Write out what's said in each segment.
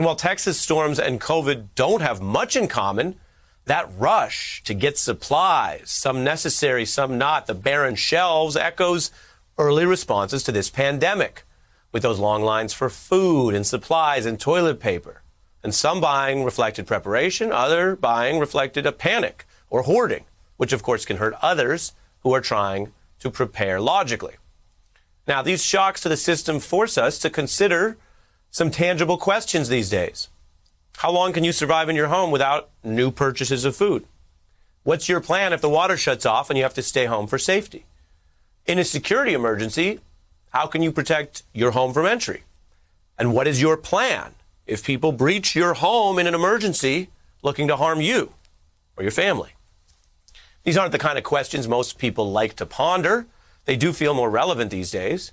While Texas storms and COVID don't have much in common, that rush to get supplies, some necessary, some not, the barren shelves echoes early responses to this pandemic, with those long lines for food and supplies and toilet paper. And some buying reflected preparation, other buying reflected a panic or hoarding, which of course can hurt others who are trying to prepare logically. Now, these shocks to the system force us to consider some tangible questions these days. How long can you survive in your home without new purchases of food? What's your plan if the water shuts off and you have to stay home for safety? In a security emergency, how can you protect your home from entry? And what is your plan if people breach your home in an emergency looking to harm you or your family? These aren't the kind of questions most people like to ponder. They do feel more relevant these days.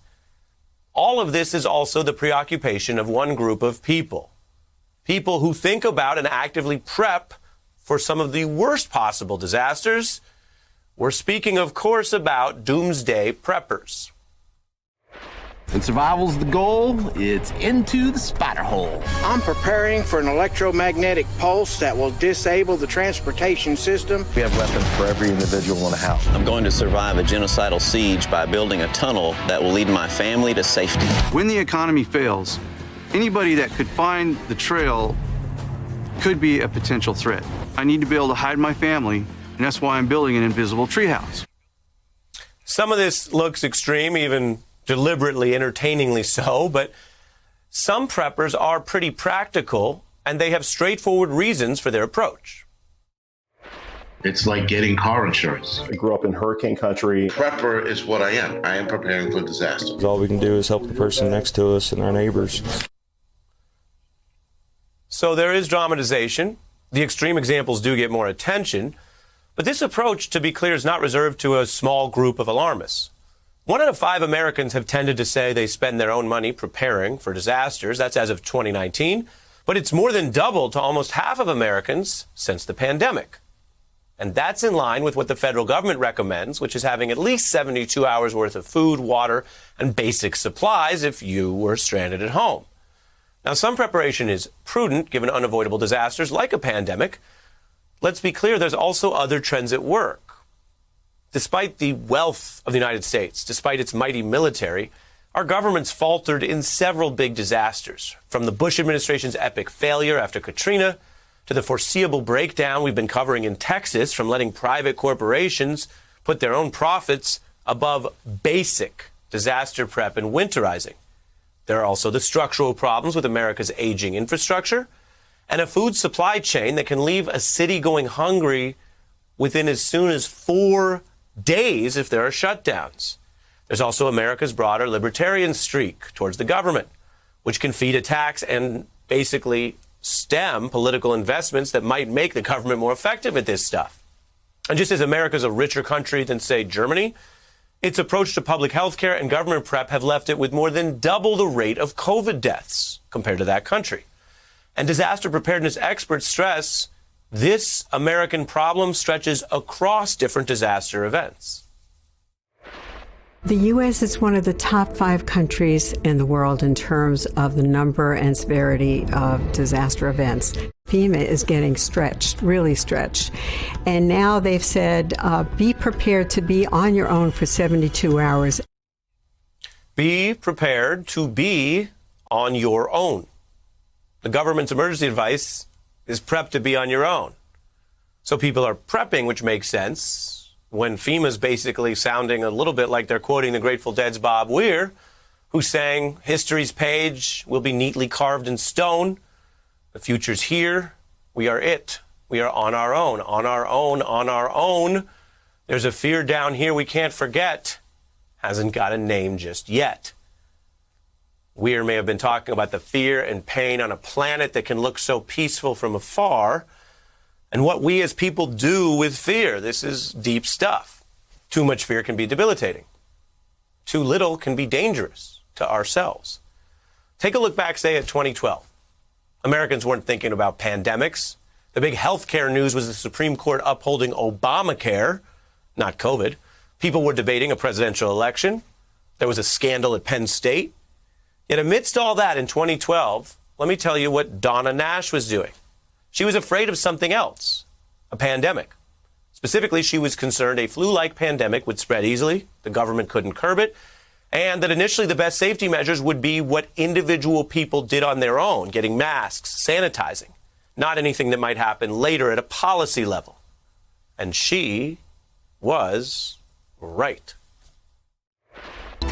All of this is also the preoccupation of one group of people. People who think about and actively prep for some of the worst possible disasters. We're speaking, of course, about doomsday preppers. When survival's the goal, it's into the spider hole. I'm preparing for an electromagnetic pulse that will disable the transportation system. We have weapons for every individual in a house. I'm going to survive a genocidal siege by building a tunnel that will lead my family to safety. When the economy fails, anybody that could find the trail could be a potential threat. I need to be able to hide my family, and that's why I'm building an invisible treehouse. Some of this looks extreme, even deliberately, entertainingly so, but some preppers are pretty practical and they have straightforward reasons for their approach. It's like getting car insurance. I grew up in hurricane country. Prepper is what I am. I am preparing for disaster. All we can do is help the person next to us and our neighbors. So there is dramatization. The extreme examples do get more attention. But this approach, to be clear, is not reserved to a small group of alarmists. 1 out of 5 Americans have tended to say they spend their own money preparing for disasters. That's as of 2019. But it's more than doubled to almost half of Americans since the pandemic. And that's in line with what the federal government recommends, which is having at least 72 hours worth of food, water, and basic supplies if you were stranded at home. Now, some preparation is prudent given unavoidable disasters like a pandemic. Let's be clear, there's also other trends at work. Despite the wealth of the United States, despite its mighty military, our government's faltered in several big disasters, from the Bush administration's epic failure after Katrina to the foreseeable breakdown we've been covering in Texas from letting private corporations put their own profits above basic disaster prep and winterizing. There are also the structural problems with America's aging infrastructure and a food supply chain that can leave a city going hungry within as soon as 4 days if there are shutdowns. There's also America's broader libertarian streak towards the government, which can feed attacks and basically stem political investments that might make the government more effective at this stuff. And just as America's a richer country than, say, Germany, its approach to public health care and government prep have left it with more than double the rate of COVID deaths compared to that country. And disaster preparedness experts stress this American problem stretches across different disaster events. The U.S. is one of the top 5 countries in the world in terms of the number and severity of disaster events. FEMA is getting stretched, really stretched. And now they've said, be prepared to be on your own for 72 hours. Be prepared to be on your own. The government's emergency advice is prep to be on your own. So people are prepping, which makes sense, when FEMA's basically sounding a little bit like they're quoting the Grateful Dead's Bob Weir, who sang, "History's page will be neatly carved in stone. The future's here. We are it. We are on our own, on our own, on our own. There's a fear down here we can't forget. Hasn't got a name just yet." Weir may have been talking about the fear and pain on a planet that can look so peaceful from afar, and what we as people do with fear. This is deep stuff. Too much fear can be debilitating. Too little can be dangerous to ourselves. Take a look back, say, at 2012. Americans weren't thinking about pandemics. The big healthcare news was the Supreme Court upholding Obamacare, not COVID. People were debating a presidential election. There was a scandal at Penn State. Yet amidst all that in 2012, let me tell you what Donna Nash was doing. She was afraid of something else, a pandemic. Specifically, she was concerned a flu-like pandemic would spread easily, the government couldn't curb it, and that initially the best safety measures would be what individual people did on their own, getting masks, sanitizing, not anything that might happen later at a policy level. And she was right.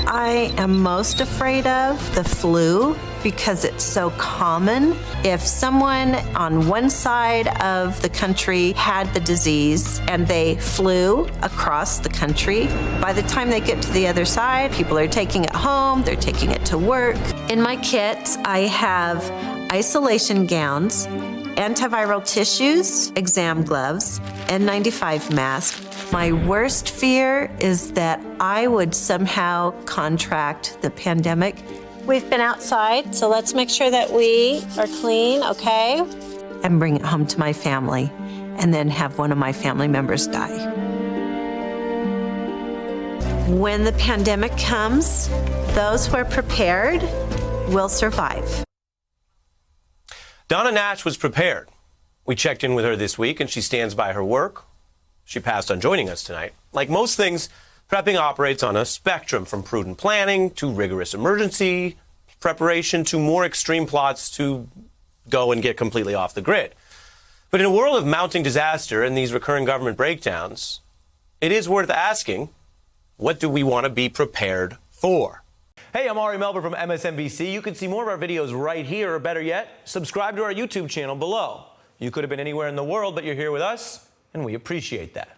I am most afraid of the flu because it's so common. If someone on one side of the country had the disease and they flew across the country, by the time they get to the other side, people are taking it home, they're taking it to work. In my kit, I have isolation gowns, antiviral tissues, exam gloves, N95 mask. My worst fear is that I would somehow contract the pandemic. We've been outside, so let's make sure that we are clean, okay? And bring it home to my family, and then have one of my family members die. When the pandemic comes, those who are prepared will survive. Donna Nash was prepared. We checked in with her this week, and she stands by her work. She passed on joining us tonight. Like most things, prepping operates on a spectrum from prudent planning to rigorous emergency preparation to more extreme plots to go and get completely off the grid. But in a world of mounting disaster and these recurring government breakdowns, it is worth asking, what do we want to be prepared for? Hey, I'm Ari Melber from MSNBC. You can see more of our videos right here, or better yet, subscribe to our YouTube channel below. You could have been anywhere in the world, but you're here with us, and we appreciate that.